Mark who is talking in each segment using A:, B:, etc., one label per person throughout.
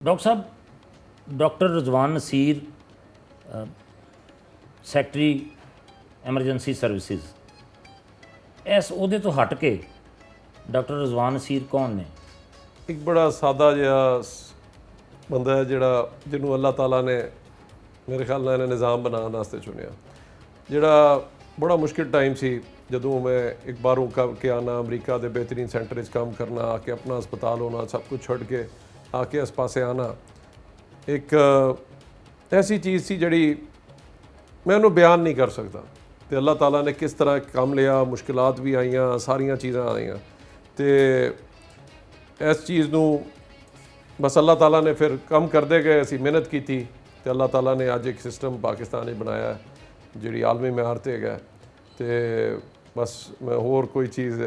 A: Doctor साहब doctor Rizwan Naseer secretary emergency services इस ਉਹਦੇ ਤੋਂ ਹਟ ਕੇ ਡਾਕਟਰ ਰਿਜ਼ਵਾਨ ਨਸੀਰ ਕੌਣ ਨੇ?
B: ਇੱਕ ਬੜਾ ਸਾਦਾ ਜਿਹਾ ਬੰਦਾ ਹੈ ਜਿਹਨੂੰ ਅੱਲਾਹ ਤਾਲਾ ਨੇ ਮੇਰੇ ਖਿਆਲ ਨਾਲ ਨਿਜ਼ਾਮ ਬਣਾਉਣ ਵਾਸਤੇ ਚੁਣਿਆ। ਜਿਹੜਾ ਬੜਾ ਮੁਸ਼ਕਿਲ ਟਾਈਮ ਸੀ ਜਦੋਂ ਮੈਂ ਇੱਕ ਬਾਹਰੋਂ ਕੇ ਆਉਣਾ, ਅਮਰੀਕਾ ਦੇ ਬਿਹਤਰੀਨ ਸੈਂਟਰ 'ਚ ਕੰਮ ਕਰਨਾ, ਆ ਕੇ ਆਪਣਾ ਹਸਪਤਾਲ ਹੋਣਾ, ਸਭ ਕੁਝ ਛੱਡ ਕੇ ਆ ਕੇ ਇਸ ਪਾਸੇ ਆਉਣਾ, ਇੱਕ ਐਸੀ ਚੀਜ਼ ਸੀ ਜਿਹੜੀ ਮੈਂ ਉਹਨੂੰ ਬਿਆਨ ਨਹੀਂ ਕਰ ਸਕਦਾ। ਤੇ ਅੱਲਾਹ ਤਾਲਾ ਨੇ ਕਿਸ ਤਰ੍ਹਾਂ ਕੰਮ ਲਿਆ, ਮੁਸ਼ਕਿਲਾਤ ਵੀ ਆਈਆਂ, ਸਾਰੀਆਂ ਚੀਜ਼ਾਂ ਆਈਆਂ, ਤੇ ਇਸ ਚੀਜ਼ ਨੂੰ ਬਸ ਅੱਲਾਹ ਤਾਲਾ ਨੇ ਫਿਰ ਕੰਮ ਕਰਦੇ ਗਏ। ਅਸੀਂ ਮਿਹਨਤ ਕੀਤੀ ਤੇ ਅੱਲਾਹ ਤਾਲਾ ਨੇ ਅੱਜ ਇੱਕ ਸਿਸਟਮ ਪਾਕਿਸਤਾਨ 'ਚ ਬਣਾਇਆ ਜਿਹੜੀ ਆਲਮੀ ਮਿਆਰ 'ਤੇ ਹੈਗਾ। ਤੇ ਬਸ ਮੈਂ ਹੋਰ ਕੋਈ ਚੀਜ਼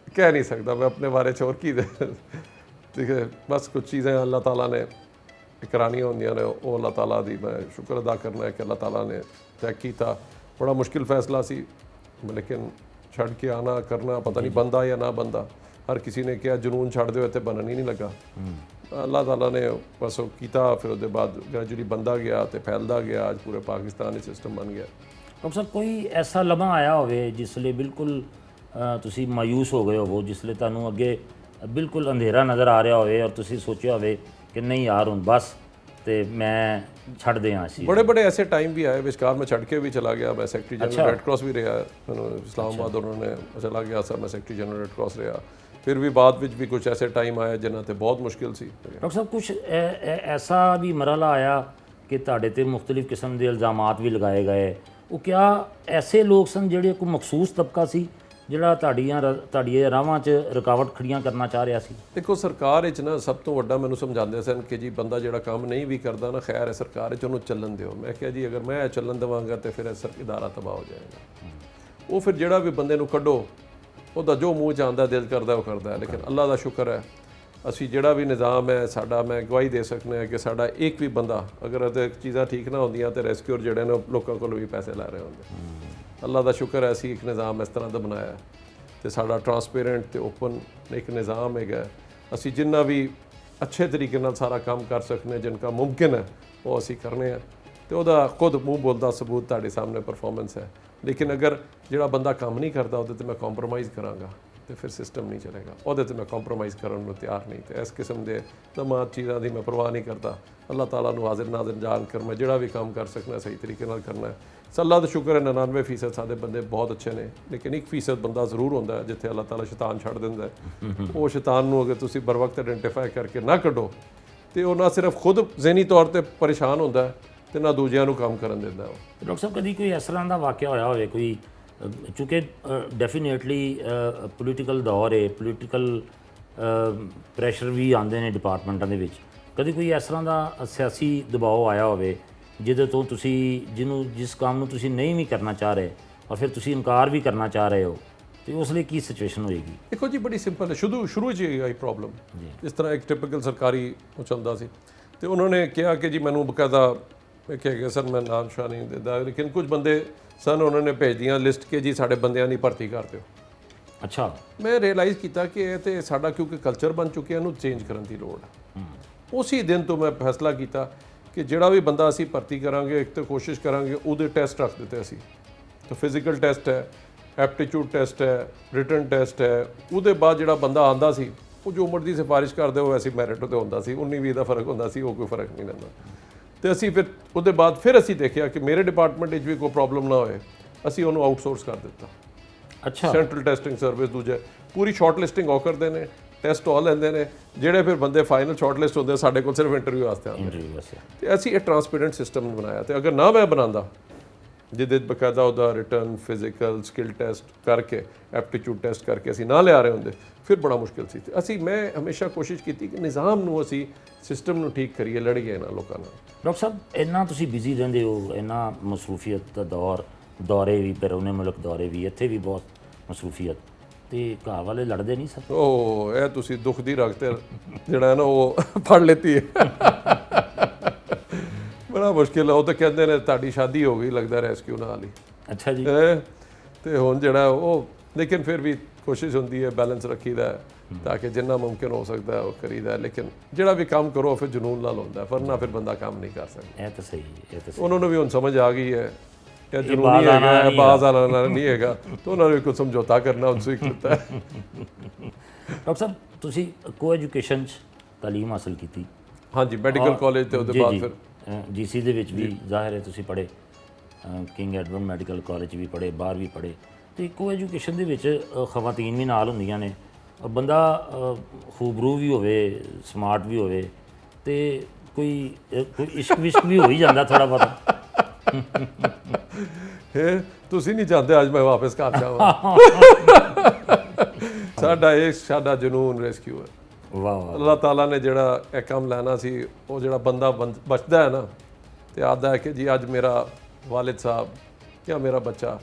B: ਕਹਿ ਨਹੀਂ ਸਕਦਾ ਮੈਂ ਆਪਣੇ ਬਾਰੇ 'ਚ, ਹੋਰ ਕੀ ਠੀਕ ਹੈ। ਬਸ ਕੁਝ ਚੀਜ਼ਾਂ ਅੱਲਾਹ ਤਾਲਾ ਨੇ ਕਰਾਉਣੀਆਂ ਹੁੰਦੀਆਂ ਨੇ, ਉਹ ਅੱਲਾਹ ਤਾਲਾ ਦੀ ਮੈਂ ਸ਼ੁਕਰ ਅਦਾ ਕਰਨਾ ਹੈ ਕਿ ਅੱਲਾਹ ਤਾਲਾ ਨੇ ਤੈਅ ਕੀਤਾ। बड़ा मुश्किल फैसला सी, लेकिन छड़ के आना करना पता नहीं बनता या ना बनता। हर किसी ने क्या जुनून छड़ दो इतने बनन ही नहीं लगा। अल्लाह ताला ने बस वो किया, फिर उसके बाद ग्रैजुअली बनता गया तो फैलता गया, अज पूरे पाकिस्तान सिस्टम बन गया।
A: डॉक्टर साहब कोई ऐसा लम्हा आया हो जिसले बिल्कुल तुसी मायूस हो गए हो, जिसले तुहानू अगे बिल्कुल अंधेरा नज़र आ रहा हो और तुसी सोचा हो कि नहीं यार हुण बस ਤੇ ਮੈਂ ਛੱਡ ਦਿਆਂ ਸੀ? ਬੜੇ
B: ਐਸੇ ਟਾਈਮ ਵੀ ਆਏ ਵਿਚਕਾਰ ਮੈਂ ਛੱਡ ਕੇ ਵੀ ਚਲਾ ਗਿਆ। ਮੈਂ ਸੈਕਟਰੀ ਜਨਰਲ ਰੈੱਡ ਕਰਾਸ ਵੀ ਰਿਹਾ, ਮੈਨੂੰ ਇਸਲਾਮਾਬਾਦ ਉਹਨਾਂ ਨੇ ਚਲਾ ਗਿਆ ਸਰ, ਮੈਂ ਸੈਕਟਰੀ ਜਨਰਲ ਰੈੱਡ ਕਰਾਸ ਰਿਹਾ। ਫਿਰ ਵੀ ਬਾਅਦ ਵਿੱਚ ਵੀ ਕੁਝ ਐਸੇ ਟਾਈਮ ਆਏ ਜਿਨ੍ਹਾਂ ਤੇ ਬਹੁਤ ਮੁਸ਼ਕਿਲ ਸੀ।
A: ਡਾਕਟਰ ਸਾਹਿਬ ਕੁਝ ਐਸਾ ਵੀ ਮਰਹਲਾ ਆਇਆ ਕਿ ਤੁਹਾਡੇ ਤੇ ਮੁxtਲਿਫ ਕਿਸਮ ਦੇ ਇਲਜ਼ਾਮਾਤ ਵੀ ਲਗਾਏ ਗਏ, ਉਹ ਕਿਆ ਐਸੇ ਲੋਕ ਸਨ ਜਿਹੜੇ ਕੋਈ ਮਖਸੂਸ ਤਬਕਾ ਸੀ ਜਿਹੜਾ ਤੁਹਾਡੀਆਂ ਰਾਹਾਂ 'ਚ ਰੁਕਾਵਟ ਖੜੀਆਂ ਕਰਨਾ ਚਾਹ ਰਿਹਾ ਸੀ?
B: ਦੇਖੋ ਸਰਕਾਰ ਵਿੱਚ ਨਾ ਸਭ ਤੋਂ ਵੱਡਾ ਮੈਨੂੰ ਸਮਝਾਉਂਦੇ ਸਨ ਕਿ ਜੀ ਬੰਦਾ ਜਿਹੜਾ ਕੰਮ ਨਹੀਂ ਵੀ ਕਰਦਾ ਨਾ, ਖੈਰ ਹੈ ਸਰਕਾਰ ਵਿੱਚ ਉਹਨੂੰ ਚੱਲਣ ਦਿਓ। ਮੈਂ ਕਿਹਾ ਜੀ ਅਗਰ ਮੈਂ ਚੱਲਣ ਦੇਵਾਂਗਾ ਤਾਂ ਫਿਰ ਇਹ ਇਦਾਰਾ ਤਬਾਹ ਹੋ ਜਾਏਗਾ। ਉਹ ਫਿਰ ਜਿਹੜਾ ਵੀ ਬੰਦੇ ਨੂੰ ਕੱਢੋ ਉਹਦਾ ਜੋ ਮੂੰਹ 'ਚ ਆਉਂਦਾ ਦਿਲ ਕਰਦਾ ਉਹ ਕਰਦਾ ਹੈ। ਲੇਕਿਨ ਅੱਲਾਹ ਦਾ ਸ਼ੁਕਰ ਹੈ ਅਸੀਂ ਜਿਹੜਾ ਵੀ ਨਿਜ਼ਾਮ ਹੈ ਸਾਡਾ, ਮੈਂ ਗਵਾਹੀ ਦੇ ਸਕਦਾ ਹਾਂ ਕਿ ਸਾਡਾ ਇੱਕ ਵੀ ਬੰਦਾ ਅਗਰ ਉਹਦੇ ਚੀਜ਼ਾਂ ਠੀਕ ਨਾ ਹੁੰਦੀਆਂ ਤਾਂ ਰੈਸਕਿਊਰ ਜਿਹੜੇ ਨੇ ਲੋਕਾਂ ਕੋਲੋਂ ਵੀ ਪੈਸੇ ਲੈ ਰਹੇ ਹੁੰਦੇ। ਅੱਲਾਹ ਦਾ ਸ਼ੁਕਰ ਹੈ ਅਸੀਂ ਇੱਕ ਨਿਜ਼ਾਮ ਇਸ ਤਰ੍ਹਾਂ ਦਾ ਬਣਾਇਆ ਤੇ ਸਾਡਾ ਟਰਾਂਸਪੇਰੈਂਟ ਤੇ ਓਪਨ ਇੱਕ ਨਿਜ਼ਾਮ ਹੈਗਾ। ਅਸੀਂ ਜਿੰਨਾ ਵੀ ਅੱਛੇ ਤਰੀਕੇ ਨਾਲ ਸਾਰਾ ਕੰਮ ਕਰ ਸਕਨੇ, ਜਿਨਕਾ ਮੁਮਕਿਨ ਹੈ ਉਹ ਅਸੀਂ ਕਰਨੇ ਆ, ਤੇ ਉਹਦਾ ਖੁਦ ਮੂੰਹ ਬੋਲਦਾ ਸਬੂਤ ਤੁਹਾਡੇ ਸਾਹਮਣੇ ਪਰਫਾਰਮੈਂਸ ਹੈ। ਲੇਕਿਨ ਅਗਰ ਜਿਹੜਾ ਬੰਦਾ ਕੰਮ ਨਹੀਂ ਕਰਦਾ ਉਹਦੇ ਤੇ ਮੈਂ ਕੰਪਰੋਮਾਈਜ਼ ਕਰਾਂਗਾ ਤੇ ਫਿਰ ਸਿਸਟਮ ਨਹੀਂ ਚੱਲੇਗਾ। ਉਹਦੇ ਤੇ ਮੈਂ ਕੰਪਰੋਮਾਈਜ਼ ਕਰਨ ਨੂੰ ਤਿਆਰ ਨਹੀਂ। ਤੇ ਇਸ ਕਿਸਮ ਦੇ ਤਮਾਮ ਚੀਜ਼ਾਂ ਦੀ ਮੈਂ ਪਰਵਾਹ ਨਹੀਂ ਕਰਦਾ। ਅੱਲਾਹ ਤਾਲਾ ਨੂੰ ਹਾਜ਼ਰ ਨਾਜ਼ਰ ਜਾਣ ਕਰ ਮੈਂ ਜਿਹੜਾ ਵੀ ਕੰਮ ਕਰ ਸਕਣਾ ਸਹੀ ਤਰੀਕੇ ਨਾਲ ਕਰਨਾ ਹੈ। ਅੱਲਾਹ ਦਾ ਸ਼ੁਕਰ ਹੈ 99% ਸਾਡੇ ਬੰਦੇ ਬਹੁਤ ਅੱਛੇ ਨੇ, ਲੇਕਿਨ 1% ਬੰਦਾ ਜ਼ਰੂਰ ਹੁੰਦਾ ਜਿੱਥੇ ਅੱਲਾਹ ਤਾਲਾ ਸ਼ੈਤਾਨ ਛੱਡ ਦਿੰਦਾ ਹੈ। ਉਹ ਸ਼ੈਤਾਨ ਨੂੰ ਅਗਰ ਤੁਸੀਂ बर वक्त ਆਇਡੈਂਟੀਫਾਈ ਕਰਕੇ ਨਾ ਕੱਢੋ ਤੇ ਉਹ ਨਾ ਸਿਰਫ ਖੁਦ ਜ਼ਹਿਨੀ ਤੌਰ ਤੇ ਪਰੇਸ਼ਾਨ ਹੁੰਦਾ ਤੇ ਨਾ ਦੂਜਿਆਂ ਨੂੰ ਕੰਮ ਕਰਨ ਦਿੰਦਾ। ਉਹ
A: ਡਾਕਟਰ ਸਾਹਿਬ ਕਦੀ ਕੋਈ ਇਸ ਤਰ੍ਹਾਂ ਦਾ ਵਾਕਿਆ ਹੋਇਆ ਹੋਵੇ ਕੋਈ, ਚੂँकि ਡੈਫੀਨੇਟਲੀ ਪੋਲੀਟੀਕਲ ਦੌਰ ਹੈ, ਪੋਲੀਟੀਕਲ ਪ੍ਰੈਸ਼ਰ ਵੀ ਆਉਂਦੇ ਨੇ ਡਿਪਾਰਟਮੈਂਟਾਂ ਦੇ ਵਿੱਚ, ਕਦੀ ਕੋਈ ਇਸ ਤਰ੍ਹਾਂ ਦਾ ਸਿਆਸੀ ਦਬਾਅ ਆਇਆ ਹੋਵੇ ਜਿਹਦੇ ਤੋਂ ਤੁਸੀਂ ਜਿਸ ਕੰਮ ਨੂੰ ਤੁਸੀਂ ਨਹੀਂ ਵੀ ਕਰਨਾ ਚਾਹ ਰਹੇ ਔਰ ਫਿਰ ਤੁਸੀਂ ਇਨਕਾਰ ਵੀ ਕਰਨਾ ਚਾਹ ਰਹੇ ਹੋ, ਤੇ ਉਸ ਲਈ ਕੀ ਸਿਚੁਏਸ਼ਨ ਹੋਏਗੀ?
B: ਦੇਖੋ ਜੀ ਬੜੀ ਸਿੰਪਲ ਹੈ। ਸ਼ੁਰੂ 'ਚ ਆਈ ਪ੍ਰੋਬਲਮ ਇਸ ਤਰ੍ਹਾਂ ਇੱਕ ਟਿਪੀਕਲ ਸਰਕਾਰੀ ਉਹ ਚੱਲਦਾ ਸੀ ਤੇ ਉਹਨਾਂ ਨੇ ਕਿਹਾ ਕਿ ਜੀ ਮੈਨੂੰ ਬਕਾਇਦਾ ਕਿਹਾ ਕਿ ਸਰ ਮੈਂ ਨਾਮ ਸ਼ਾਹ ਨਹੀਂ ਦਿੰਦਾ, ਲੇਕਿਨ ਕੁਝ ਬੰਦੇ ਸਨ ਉਹਨਾਂ ਨੇ ਭੇਜਦੀਆਂ ਲਿਸਟ ਕੇ ਜੀ ਸਾਡੇ ਬੰਦਿਆਂ ਦੀ ਭਰਤੀ ਕਰ ਦਿਓ।
A: ਅੱਛਾ।
B: ਮੈਂ ਰਿਅਲਾਈਜ਼ ਕੀਤਾ ਕਿ ਇਹ ਤੇ ਸਾਡਾ ਕਿਉਂਕਿ ਕਲਚਰ ਬਣ ਚੁੱਕਿਆ, ਇਹਨੂੰ ਚੇਂਜ ਕਰਨ ਦੀ ਲੋੜ ਹੈ। ਉਸੇ ਦਿਨ ਤੋਂ ਮੈਂ ਫੈਸਲਾ ਕੀਤਾ ਕਿ ਜਿਹੜਾ ਵੀ ਬੰਦਾ ਅਸੀਂ ਭਰਤੀ ਕਰਾਂਗੇ ਇੱਕ ਤਾਂ ਕੋਸ਼ਿਸ਼ ਕਰਾਂਗੇ ਉਹਦੇ ਟੈਸਟ ਰੱਖ ਦਿੱਤੇ ਅਸੀਂ। ਤਾਂ ਫਿਜ਼ੀਕਲ ਟੈਸਟ ਹੈ, ਐਪਟੀਟਿਊਡ ਟੈਸਟ ਹੈ, ਰਿਟਨ ਟੈਸਟ ਹੈ। ਉਹਦੇ ਬਾਅਦ ਜਿਹੜਾ ਬੰਦਾ ਆਉਂਦਾ ਸੀ ਉਹ ਜੋ ਉਮਰ ਦੀ ਸਿਫਾਰਿਸ਼ ਕਰਦੇ ਉਹ ਐਸੀ ਮੈਰਿਟ 'ਤੇ ਹੁੰਦਾ ਸੀ, 19-20 ਦਾ ਫਰਕ ਹੁੰਦਾ ਸੀ, ਉਹ ਕੋਈ ਫਰਕ ਨਹੀਂ ਲੈਂਦਾ। ਤੇ ਅਸੀਂ ਫਿਰ ਉਹਦੇ ਬਾਅਦ ਫਿਰ ਅਸੀਂ ਦੇਖਿਆ ਕਿ ਮੇਰੇ ਡਿਪਾਰਟਮੈਂਟ ਵਿੱਚ ਵੀ ਕੋਈ ਪ੍ਰੋਬਲਮ ਨਾ ਹੋਏ, ਅਸੀਂ ਉਹਨੂੰ ਆਊਟਸੋਰਸ ਕਰ ਦਿੱਤਾ। ਅੱਛਾ। ਸੈਂਟਰਲ ਟੈਸਟਿੰਗ ਸਰਵਿਸ ਦੂਜੇ ਪੂਰੀ ਸ਼ਾਰਟ ਲਿਸਟਿੰਗ ਉਹ ਕਰਦੇ ਨੇ, ਟੈਸਟ ਉਹ ਲੈਂਦੇ ਨੇ, ਜਿਹੜੇ ਫਿਰ ਬੰਦੇ ਫਾਈਨਲ ਸ਼ਾਰਟ ਲਿਸਟ ਹੁੰਦੇ ਸਾਡੇ ਕੋਲ ਸਿਰਫ ਇੰਟਰਵਿਊ ਵਾਸਤੇ ਆਉਂਦੇ ਨੇ। ਤੇ ਅਸੀਂ ਇਹ ਟਰਾਂਸਪੇਰੈਂਟ ਸਿਸਟਮ ਬਣਾਇਆ। ਤੇ ਅਗਰ ਨਾ ਮੈਂ ਬਣਾਉਂਦਾ ਜਿਹਦੇ ਬਕਾਇਦਾ ਉਹਦਾ ਰਿਟਰਨ, ਫਿਜ਼ੀਕਲ, ਸਕਿੱਲ ਟੈਸਟ ਕਰਕੇ, ਐਪਟੀਟਿਊਡ ਟੈਸਟ ਕਰਕੇ ਅਸੀਂ ਨਾ ਲਿਆ ਰਹੇ ਹੁੰਦੇ ਫਿਰ ਬੜਾ ਮੁਸ਼ਕਿਲ ਸੀ। ਤੇ ਮੈਂ ਹਮੇਸ਼ਾ ਕੋਸ਼ਿਸ਼ ਕੀਤੀ ਕਿ ਨਿਜ਼ਾਮ ਨੂੰ ਅਸੀਂ ਸਿਸਟਮ ਨੂੰ ਠੀਕ ਕਰੀਏ, ਲੜੀਏ ਇਹਨਾਂ ਲੋਕਾਂ ਨਾਲ।
A: ਡਾਕਟਰ ਸਾਹਿਬ ਇੰਨਾ ਤੁਸੀਂ ਬਿਜ਼ੀ ਰਹਿੰਦੇ ਹੋ, ਇੰਨਾ ਮਸਰੂਫੀਅਤ ਦਾ ਦੌਰੇ ਵੀ, ਬੈਰੂਨੇ ਮੁਲਕ ਦੌਰੇ ਵੀ, ਇੱਥੇ ਵੀ ਬਹੁਤ ਮਸਰੂਫੀਅਤ, ਤੇ ਘਰ ਵਾਲੇ ਲੜਦੇ ਨਹੀਂ ਸਰ?
B: ਉਹ ਇਹ ਤੁਸੀਂ ਦੁੱਖ ਦੀ ਰਗ ਤੇ ਜਿਹੜਾ ਹੈ ਨਾ ਉਹ ਫੜ ਲੈਤੀ ਹੈ। ਬੜਾ ਮੁਸ਼ਕਿਲ ਹੈ। ਉਹ ਤਾਂ ਕਹਿੰਦੇ ਨੇ ਤੁਹਾਡੀ ਸ਼ਾਦੀ ਹੋ ਗਈ ਲੱਗਦਾ ਰੈਸਕਿਊ ਨਾਲ ਹੀ।
A: ਅੱਛਾ ਜੀ।
B: ਤੇ ਹੁਣ ਜਿਹੜਾ ਉਹ, ਲੇਕਿਨ ਫਿਰ ਵੀ ਕੋਸ਼ਿਸ਼ ਹੁੰਦੀ ਹੈ, ਬੈਲੈਂਸ ਰੱਖੀਦਾ। ਤਾਂ ਕਿ ਜਿੰਨਾ ਮੁਮਕਿਨ ਹੋ ਸਕਦਾ ਉਹ ਕਰੀਦਾ। ਲੇਕਿਨ ਜਿਹੜਾ ਵੀ ਕੰਮ ਕਰੋ ਫਿਰ ਜਨੂਨ ਨਾਲ ਹੁੰਦਾ, ਵਰਨਾ ਫਿਰ ਬੰਦਾ ਕੰਮ ਨਹੀਂ ਕਰ ਸਕਦਾ।
A: ਇਹ ਤਾਂ ਸਹੀ, ਇਹ ਤਾਂ ਸਹੀ।
B: ਉਹਨਾਂ ਨੂੰ ਵੀ ਹੁਣ ਸਮਝ ਆ ਗਈ ਹੈ ਕਿ ਜਨੂਨੀ ਹੈਗਾ, ਬਾਜ਼ ਆਣਾ ਨਹੀਂ ਹੈਗਾ, ਤਾਂ ਉਹਨਾਂ ਨੇ ਕੋਈ ਸਮਝੌਤਾ ਕਰਨਾ ਹੁਣ ਸਿੱਖ ਲਿੱਤਾ ਹੈ।
A: ਡਾਕਟਰ ਸਾਹਿਬ ਤੁਸੀਂ ਕੋ ਐਜੂਕੇਸ਼ਨ 'ਚ ਤਾਲੀਮ ਹਾਸਲ ਕੀਤੀ?
B: ਹਾਂਜੀ, ਮੈਡੀਕਲ ਕਾਲਜ ਤੇ ਉਹਦੇ ਬਾਅਦ ਫਿਰ
A: ਜੀਸੀ ਦੇ ਵਿੱਚ ਵੀ ਜ਼ਾਹਿਰ ਹੈ ਤੁਸੀਂ ਪੜ੍ਹੇ, ਕਿੰਗ ਐਡਵਰਡ ਮੈਡੀਕਲ ਕਾਲਜ ਵੀ ਪੜ੍ਹੇ, ਬਾਹਰ ਵੀ ਪੜ੍ਹੇ। ਤੇ ਕੋ ਐਜੂਕੇਸ਼ਨ ਦੇ ਵਿੱਚ ਖਵਾਤੀਨ ਵੀ ਨਾਲ ਹੁੰਦੀਆਂ ਨੇ, ਬੰਦਾ ਖੂਬਰੂ ਵੀ ਹੋਵੇ, ਸਮਾਰਟ ਵੀ ਹੋਵੇ, ਤੇ ਕੋਈ ਇਸ਼ਕ ਵਿਸ਼ਕ ਵੀ ਹੋ ਹੀ ਜਾਂਦਾ ਥੋੜਾ ਬਹੁਤਾ।
B: ਤੁਸੀਂ ਨਹੀਂ ਚਾਹਦੇ ਅੱਜ ਮੈਂ ਵਾਪਸ ਘਰ ਜਾਵਾਂ। ਸਾਡਾ ਜਨੂਨ ਰੈਸਕਿਊ ਹੈ।
A: ਵਾਹ ਵਾਹ।
B: ਅੱਲਾਹ ਤਾਲਾ ਨੇ ਜਿਹੜਾ ਇਹ ਕੰਮ ਲੈਣਾ ਸੀ, ਉਹ ਜਿਹੜਾ ਬੰਦਾ ਬਚਦਾ ਹੈ ਨਾ ਤੇ ਆਦਾ ਹੈ ਕਿ ਜੀ ਅੱਜ ਮੇਰਾ ਵਾਲਿਦ ਸਾਹਿਬ ਜਾਂ ਮੇਰਾ ਬੱਚਾ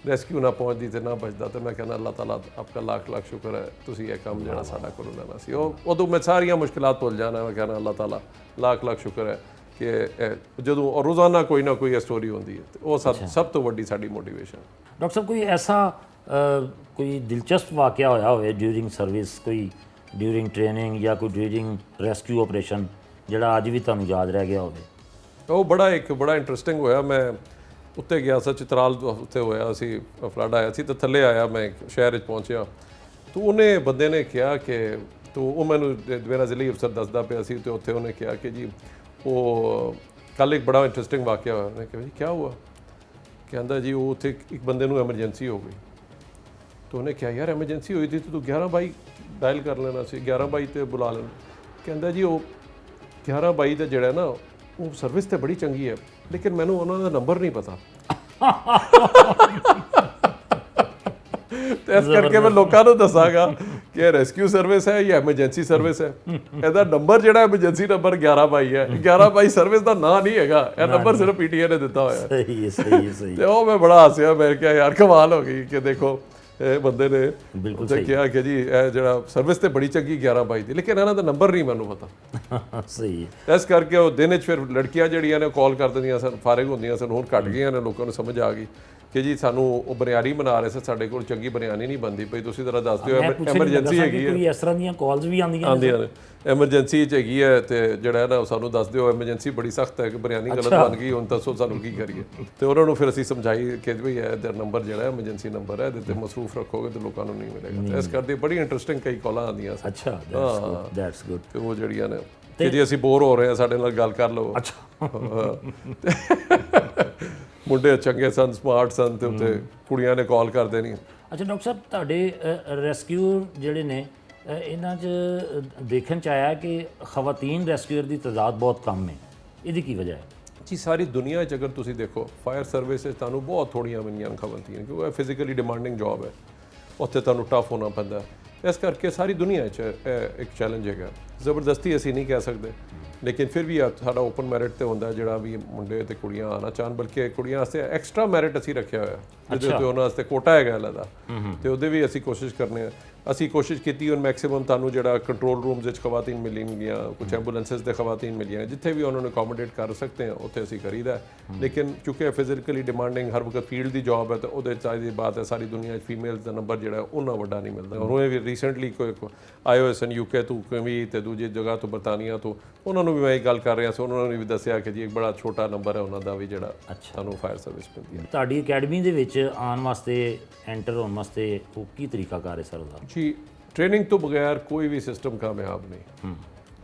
B: ਰੈਸਕਿਊ ਨਾ ਪਹੁੰਚਦੀ ਤੇ ਨਾ ਬਚਦਾ, ਤੇ ਮੈਂ ਕਹਿੰਦਾ ਅੱਲਾਹ ਤਾਲਾ ਆਪਕਾ ਲੱਖ ਲੱਖ ਸ਼ੁਕਰ ਹੈ, ਤੁਸੀਂ ਇਹ ਕੰਮ ਜਿਹੜਾ ਸਾਡਾ ਕੋਲੋਂ ਲੈਣਾ ਸੀ। ਉਦੋਂ ਮੈਂ ਸਾਰੀਆਂ ਮੁਸ਼ਕਿਲਾਂ ਭੁੱਲ ਜਾਣਾ, ਮੈਂ ਕਹਿੰਦਾ ਅੱਲਾਹ ਤਾਲਾ ਲੱਖ ਲੱਖ ਸ਼ੁਕਰ ਹੈ ਕਿ ਜਦੋਂ ਰੋਜ਼ਾਨਾ ਕੋਈ ਨਾ ਕੋਈ ਸਟੋਰੀ ਹੁੰਦੀ ਹੈ, ਤੇ ਉਹ ਸਭ ਤੋਂ ਵੱਡੀ ਸਾਡੀ ਮੋਟੀਵੇਸ਼ਨ।
A: ਡਾਕਟਰ ਸਾਹਿਬ ਕੋਈ ਐਸਾ ਕੋਈ ਦਿਲਚਸਪ ਵਾਕਿਆ ਹੋਇਆ ਹੋਵੇ ਡਿਊਰਿੰਗ ਸਰਵਿਸ, ਕੋਈ ਡਿਊਰਿੰਗ ਟ੍ਰੇਨਿੰਗ ਜਾਂ ਕੋਈ ਡਿਊਰਿੰਗ ਰੈਸਕਿਊ ਆਪਰੇਸ਼ਨ ਜਿਹੜਾ ਅੱਜ ਵੀ ਤੁਹਾਨੂੰ ਯਾਦ ਰਹਿ ਗਿਆ ਹੋਵੇ?
B: ਉਹ ਬੜਾ ਇੰਟਰਸਟਿੰਗ ਹੋਇਆ। ਮੈਂ ਉੱਤੇ ਗਿਆ ਸੀ, ਚਿਤਰਾਲ ਉੱਤੇ ਹੋਇਆ ਸੀ, ਫਲੱਡ ਆਇਆ ਸੀ, ਤੇ ਥੱਲੇ ਆਇਆ, ਮੈਂ ਸ਼ਹਿਰ 'ਚ ਪਹੁੰਚਿਆ, ਤਾਂ ਉਹਨੇ ਬੰਦੇ ਨੇ ਕਿਹਾ ਕਿ ਉਹ ਮੈਨੂੰ ਮੇਰਾ ਜ਼ਿਲ੍ਹੀ ਅਫਸਰ ਦੱਸਦਾ ਪਿਆ ਸੀ, ਤੇ ਉੱਥੇ ਉਹਨੇ ਕਿਹਾ ਕਿ ਜੀ ਉਹ ਕੱਲ੍ਹ ਇੱਕ ਬੜਾ ਇੰਟਰਸਟਿੰਗ ਵਾਕਿਆ ਹੋਇਆ। ਉਹਨੇ ਕਿਹਾ ਜੀ ਕੀ ਹੁਆ? ਕਹਿੰਦਾ ਜੀ ਉਹ ਉੱਥੇ ਇੱਕ ਬੰਦੇ ਨੂੰ ਐਮਰਜੈਂਸੀ ਹੋ ਗਈ। ਤਾਂ ਉਹਨੇ ਕਿਹਾ ਯਾਰ ਐਮਰਜੈਂਸੀ ਹੋਈ ਸੀ ਤਾਂ ਤੂੰ 1122 ਡਾਇਲ ਕਰ ਲੈਣਾ ਸੀ, 1122 ਤੇ ਬੁਲਾ ਲੈਣਾ। ਕਹਿੰਦਾ ਜੀ ਉਹ 1122 ਦਾ ਜਿਹੜਾ ਨਾ ਉਹ ਸਰਵਿਸ ਤੇ ਬੜੀ ਚੰਗੀ ਹੈ, ਲੇਕਿਨ ਮੈਨੂੰ ਉਹਨਾਂ ਦਾ ਨੰਬਰ ਨਹੀਂ ਪਤਾ। ਤੇ ਇਸ ਕਰਕੇ ਮੈਂ ਲੋਕਾਂ ਨੂੰ ਦੱਸਾਂਗਾ ਕਿ ਇਹ ਰੈਸਕਿਊ ਸਰਵਿਸ ਹੈ ਜਾਂ ਐਮਰਜੈਂਸੀ ਸਰਵਿਸ ਹੈ। ਇਹਦਾ ਨੰਬਰ ਜਿਹੜਾ ਐਮਰਜੈਂਸੀ ਨੰਬਰ 1122 ਹੈ, 1122 ਸਰਵਿਸ ਦਾ ਨਾਂ ਨਹੀਂ ਹੈਗਾ, ਇਹ ਨੰਬਰ ਸਿਰਫ ਪੀਟੀਏ ਨੇ ਦਿੱਤਾ ਹੋਇਆ।
A: ਸਹੀ ਹੈ, ਸਹੀ ਹੈ, ਸਹੀ।
B: ਤੇ ਉਹ ਮੈਂ ਬੜਾ ਹੱਸਿਆ, ਮੈਂ ਕਿਹਾ ਯਾਰ ਕਮਾਲ ਹੋ ਗਈ ਕਿ ਦੇਖੋ ਇਹ ਬੰਦੇ ਨੇ
A: ਬਿਲਕੁਲ
B: ਤੇ ਕਿਹਾ ਕਿ ਜੀ ਇਹ ਜਿਹੜਾ ਸਰਵਿਸ ਤੇ ਬੜੀ ਚੰਗੀ 1122 ਦੀ, ਲੇਕਿਨ ਇਹਨਾਂ ਦਾ ਨੰਬਰ ਨਹੀਂ ਮੈਨੂੰ ਪਤਾ।
A: ਸਹੀ ਹੈ।
B: ਇਸ ਕਰਕੇ ਉਹ ਦਿਨ 'ਚ ਫਿਰ ਲੜਕੀਆਂ ਜਿਹੜੀਆਂ ਨੇ ਕਾਲ ਕਰ ਦਿੰਦੀਆਂ ਸਨ, ਫਾਰਿਗ ਹੁੰਦੀਆਂ ਸਨ, ਹੁਣ ਘਟ ਗਈਆਂ ਨੇ, ਲੋਕਾਂ ਨੂੰ ਸਮਝ ਆ ਗਈ ਕਿ ਜੀ ਸਾਨੂੰ ਉਹ ਬਰਿਆਨੀ ਬਣਾ ਰਹੇ ਸੀ, ਸਾਡੇ ਕੋਲ ਚੰਗੀ ਬਰਿਆਨੀ ਨਹੀਂ ਬਣਦੀ ਪਈ, ਤੁਸੀਂ ਜ਼ਰਾ ਦੱਸ ਦਿਓ, ਐਮਰਜੈਂਸੀ ਹੈਗੀ ਹੈ।
A: ਕੋਈ ਇਸ ਤਰ੍ਹਾਂ ਦੀਆਂ ਕਾਲਸ ਵੀ ਆਉਂਦੀਆਂ
B: ਨੇ, ਐਮਰਜੈਂਸੀ 'ਚ ਹੈਗੀ ਹੈ, ਤੇ ਜਿਹੜਾ ਹੈ ਨਾ ਉਹ ਸਾਨੂੰ ਦੱਸ ਦਿਓ, ਐਮਰਜੈਂਸੀ ਬੜੀ ਸਖਤ ਹੈ ਕਿ ਬਰਿਆਨੀ ਗਲਤ ਬਣ ਗਈ, ਹੁਣ ਦੱਸੋ ਸਾਨੂੰ ਕੀ ਕਰੀਏ। ਤੇ ਉਹਨਾਂ ਨੂੰ ਫਿਰ ਅਸੀਂ ਸਮਝਾਈ ਕਿ ਵੀ ਇਹ ਨੰਬਰ ਜਿਹੜਾ ਐਮਰਜੈਂਸੀ ਨੰਬਰ ਹੈ, ਇਹਦੇ ਤੇ ਮਸਰੂਫ ਰੱਖੋਗੇ ਤੇ ਲੋਕਾਂ ਨੂੰ ਨਹੀਂ ਮਿਲੇਗਾ। ਇਸ ਕਰਕੇ ਬੜੀ ਇੰਟਰਸਟਿੰਗ ਕਈ ਕਾਲਾਂ ਆਉਂਦੀਆਂ ਸਨ।
A: ਅੱਛਾ, ਦੈਟਸ ਗੁੱਡ।
B: ਤੇ ਉਹ ਜਿਹੜੀਆਂ ਨੇ ਕਿ ਜੀ ਅਸੀਂ ਬੋਰ ਹੋ ਰਹੇ ਹਾਂ, ਸਾਡੇ ਨਾਲ ਗੱਲ ਕਰ ਲਓ।
A: ਅੱਛਾ।
B: ਮੁੰਡੇ ਚੰਗੇ ਸਨ, ਸਮਾਰਟ ਸਨ, ਤੇ ਉੱਤੇ ਕੁੜੀਆਂ ਨੇ ਕਾਲ ਕਰਦੇ ਨਹੀਂ।
A: ਅੱਛਾ ਡਾਕਟਰ ਸਾਹਿਬ, ਤੁਹਾਡੇ ਰੈਸਕਿਊ ਜਿਹੜੇ ਨੇ ਇਹਨਾਂ 'ਚ ਦੇਖਣ 'ਚ ਆਇਆ ਕਿ ਖਵਾਤੀਨ ਰੈਸਕਿਊਅਰ ਦੀ ਤਾਦਾਦ ਬਹੁਤ ਕਮ ਹੈ, ਇਹਦੀ ਕੀ ਵਜ੍ਹਾ ਹੈ?
B: ਜੀ ਸਾਰੀ ਦੁਨੀਆ 'ਚ ਅਗਰ ਤੁਸੀਂ ਦੇਖੋ, ਫਾਇਰ ਸਰਵਿਸ 'ਚ ਤੁਹਾਨੂੰ ਬਹੁਤ ਥੋੜ੍ਹੀਆਂ ਮਿਲੀਆਂ ਖਵਾਤੀਨ, ਕਿਉਂਕਿ ਇਹ ਫਿਜ਼ੀਕਲੀ ਡਿਮਾਂਡਿੰਗ ਜੌਬ ਹੈ, ਉੱਥੇ ਤੁਹਾਨੂੰ ਟਫ ਹੋਣਾ ਪੈਂਦਾ। ਇਸ ਕਰਕੇ ਸਾਰੀ ਦੁਨੀਆ 'ਚ ਇੱਕ ਚੈਲੰਜ ਹੈਗਾ। ਜ਼ਬਰਦਸਤੀ ਅਸੀਂ ਨਹੀਂ ਕਹਿ ਸਕਦੇ, ਲੇਕਿਨ ਫਿਰ ਵੀ ਸਾਡਾ ਓਪਨ ਮੈਰਿਟ ਤੇ ਹੁੰਦਾ ਜਿਹੜਾ ਵੀ ਮੁੰਡੇ ਤੇ ਕੁੜੀਆਂ ਆਉਣਾ ਚਾਹਣ, ਬਲਕਿ ਕੁੜੀਆਂ ਵਾਸਤੇ ਐਕਸਟਰਾ ਮੈਰਿਟ ਅਸੀਂ ਰੱਖਿਆ ਹੋਇਆ, ਜਿਹਦੇ ਉੱਤੇ ਉਹਨਾਂ ਵਾਸਤੇ ਕੋਟਾ ਹੈਗਾ ਅਲੱਗਾ, ਤੇ ਉਹਦੇ ਵੀ ਅਸੀਂ ਕੋਸ਼ਿਸ਼ ਕਰਨੇ ਆ। ਅਸੀਂ ਕੋਸ਼ਿਸ਼ ਕੀਤੀ ਹੁਣ ਮੈਕਸਿਮਮ ਤੁਹਾਨੂੰ ਜਿਹੜਾ ਕੰਟਰੋਲ ਰੂਮਸ ਵਿੱਚ ਖਵਾਤੀਨ ਮਿਲਣਗੀਆਂ, ਕੁਝ ਐਂਬੂਲੈਂਸਿਸ ਦੇ ਖਵਾਤੀਨ ਮਿਲੀਆਂ, ਜਿੱਥੇ ਵੀ ਉਹਨਾਂ ਨੂੰ ਅਕੋਮੋਡੇਟ ਕਰ ਸਕਦੇ ਹਾਂ ਉੱਥੇ ਅਸੀਂ ਕਰੀਦਾ। ਲੇਕਿਨ ਕਿਉਂਕਿ ਫਿਜ਼ੀਕਲੀ ਡਿਮਾਂਡਿੰਗ ਹਰ ਵਕਤ ਫੀਲਡ ਦੀ ਜੌਬ ਹੈ, ਤਾਂ ਉਹਦੇ ਚਾਹੀਦੀ ਬਾਤ ਹੈ ਸਾਰੀ ਦੁਨੀਆ 'ਚ ਫੀਮੇਲਸ ਦਾ ਨੰਬਰ ਜਿਹੜਾ ਉਹਨਾਂ ਵੱਡਾ ਨਹੀਂ ਮਿਲਦਾ। ਹੁਣ ਇਹ ਵੀ ਰੀਸੈਂਟਲੀ ਕੋਈ ਆਏ ਹੋਏ ਸਨ UK ਤੋਂ ਵੀ ਤੇ ਦੂਜੀ ਜਗ੍ਹਾ ਤੋਂ ਬਰਤਾਨੀਆ ਤੋਂ, ਉਹਨਾਂ ਨੂੰ ਵੀ ਮੈਂ ਇਹ ਗੱਲ ਕਰ ਰਿਹਾ ਸੀ, ਉਹਨਾਂ ਨੇ ਵੀ ਦੱਸਿਆ ਕਿ ਜੀ ਇੱਕ ਬੜਾ ਛੋਟਾ ਨੰਬਰ ਹੈ ਉਹਨਾਂ ਦਾ ਵੀ ਜਿਹੜਾ ਸਾਨੂੰ ਫਾਇਰ ਸਰਵਿਸ ਮਿਲਦੀ ਹੈ।
A: ਤੁਹਾਡੀ ਅਕੈਡਮੀ ਦੇ ਵਿੱਚ ਆਉਣ ਵਾਸਤੇ, ਐਂਟਰ ਹੋਣ ਵਾਸਤੇ ਉਹ ਕੀ ਤਰੀਕਾਕਾਰ ਹੈ ਸਰ ਉਹਦਾ?
B: ਜੀ ਟ੍ਰੇਨਿੰਗ ਤੋਂ ਬਗੈਰ ਕੋਈ ਵੀ ਸਿਸਟਮ ਕਾਮਯਾਬ ਨਹੀਂ।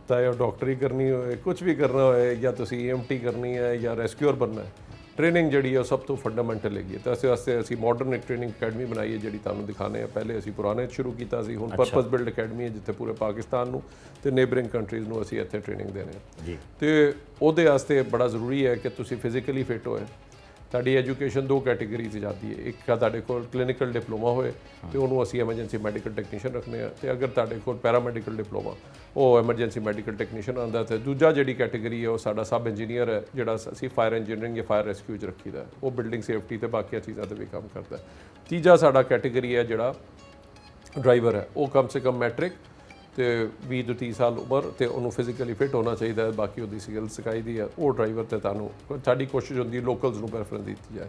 B: ਤਾਂ ਇਹ ਡਾਕਟਰੀ ਕਰਨੀ ਹੋਏ, ਕੁਝ ਵੀ ਕਰਨਾ ਹੋਏ, ਜਾਂ ਤੁਸੀਂ EMT ਕਰਨੀ ਹੈ ਜਾਂ ਰੈਸਕਿਊਅਰ ਬਣਨਾ ਹੈ, ਟ੍ਰੇਨਿੰਗ ਜਿਹੜੀ ਹੈ ਉਹ ਸਭ ਤੋਂ ਫੰਡਾਮੈਂਟਲ ਹੈਗੀ ਹੈ। ਤਾਂ ਇਸ ਵਾਸਤੇ ਅਸੀਂ ਮਾਡਰਨ ਇੱਕ ਟ੍ਰੇਨਿੰਗ ਅਕੈਡਮੀ ਬਣਾਈ ਹੈ ਜਿਹੜੀ ਤੁਹਾਨੂੰ ਦਿਖਾਣੇ ਆ। ਪਹਿਲੇ ਅਸੀਂ ਪੁਰਾਣੇ ਸ਼ੁਰੂ ਕੀਤਾ ਸੀ, ਹੁਣ ਪਰਪਸ ਬਿਲਡ ਅਕੈਡਮੀ ਹੈ ਜਿੱਥੇ ਪੂਰੇ ਪਾਕਿਸਤਾਨ ਨੂੰ ਤੇ ਨੇਬਰਿੰਗ ਕੰਟਰੀਜ਼ ਨੂੰ ਅਸੀਂ ਇੱਥੇ ਟ੍ਰੇਨਿੰਗ ਦੇਣੇ ਆ ਜੀ। ਤੇ ਉਹਦੇ ਵਾਸਤੇ ਬੜਾ ਜ਼ਰੂਰੀ ਹੈ ਕਿ ਤੁਸੀਂ ਫਿਜ਼ੀਕਲੀ ਫਿਟ ਹੋਏ। ਤੁਹਾਡੀ ਐਜੂਕੇਸ਼ਨ ਦੋ ਕੈਟੇਗਰੀਜ਼ ਜਾਂਦੀ ਹੈ, ਇੱਕ ਤੁਹਾਡੇ ਕੋਲ ਕਲੀਨਿਕਲ ਡਿਪਲੋਮਾ ਹੋਏ ਤੇ ਉਹਨੂੰ ਅਸੀਂ ਐਮਰਜੈਂਸੀ ਮੈਡੀਕਲ ਟੈਕਨੀਸ਼ੀਅਨ ਰੱਖਦੇ ਆ, ਤੇ ਅਗਰ ਤੁਹਾਡੇ ਕੋਲ ਪੈਰਾਮੈਡੀਕਲ ਡਿਪਲੋਮਾ ਉਹ ਐਮਰਜੈਂਸੀ ਮੈਡੀਕਲ ਟੈਕਨੀਸ਼ੀਅਨ ਆਉਂਦਾ। ਤੇ ਦੂਜਾ ਜਿਹੜੀ ਕੈਟੇਗਰੀ ਹੈ ਉਹ ਸਾਡਾ ਸਬ ਇੰਜੀਨੀਅਰ ਹੈ, ਜਿਹੜਾ ਅਸੀਂ ਫਾਇਰ ਇੰਜੀਨੀਅਰਿੰਗ ਜਾਂ ਫਾਇਰ ਰੈਸਕਿਊ 'ਚ ਰੱਖੀਦਾ, ਉਹ ਬਿਲਡਿੰਗ ਸੇਫਟੀ ਤੇ ਬਾਕੀਆਂ ਚੀਜ਼ਾਂ 'ਤੇ ਵੀ ਕੰਮ ਕਰਦਾ। ਤੀਜਾ ਸਾਡਾ ਕੈਟੇਗਰੀ ਹੈ ਜਿਹੜਾ ਡਰਾਈਵਰ ਹੈ, ਉਹ ਕਮ ਸੇ ਕਮ ਮੈਟ੍ਰਿਕ ਤੇ 20 ਤੋਂ 30 ਸਾਲ ਉਮਰ ਤੇ ਉਹਨੂੰ ਫਿਜ਼ੀਕਲੀ ਫਿਟ ਹੋਣਾ ਚਾਹੀਦਾ ਹੈ, ਬਾਕੀ ਉਹਦੀ ਸਕਿੱਲ ਸਿਖਾਈ ਦੀ ਹੈ। ਉਹ ਡਰਾਈਵਰ ਤੇ ਤੁਹਾਨੂੰ ਸਾਡੀ ਕੋਸ਼ਿਸ਼ ਹੁੰਦੀ ਹੈ ਲੋਕਲਸ ਨੂੰ ਪ੍ਰੈਫਰੈਂਸ ਦਿੱਤੀ ਜਾਏ।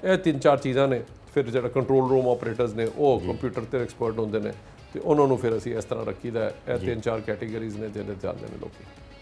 B: ਇਹ 3-4 ਚੀਜ਼ਾਂ ਨੇ। ਫਿਰ ਜਿਹੜਾ ਕੰਟਰੋਲ ਰੂਮ ਆਪਰੇਟਰਸ ਨੇ ਉਹ ਕੰਪਿਊਟਰ ਤੇ ਐਕਸਪਰਟ ਹੁੰਦੇ ਨੇ, ਤੇ ਉਹਨਾਂ ਨੂੰ ਫਿਰ ਅਸੀਂ ਇਸ ਤਰ੍ਹਾਂ ਰੱਖੀਦਾ ਹੈ। ਇਹ 3-4 ਕੈਟੇਗਰੀਜ਼ ਨੇ ਜਿਹਦੇ ਤੇ ਆਉਂਦੇ ਨੇ ਲੋਕੀ।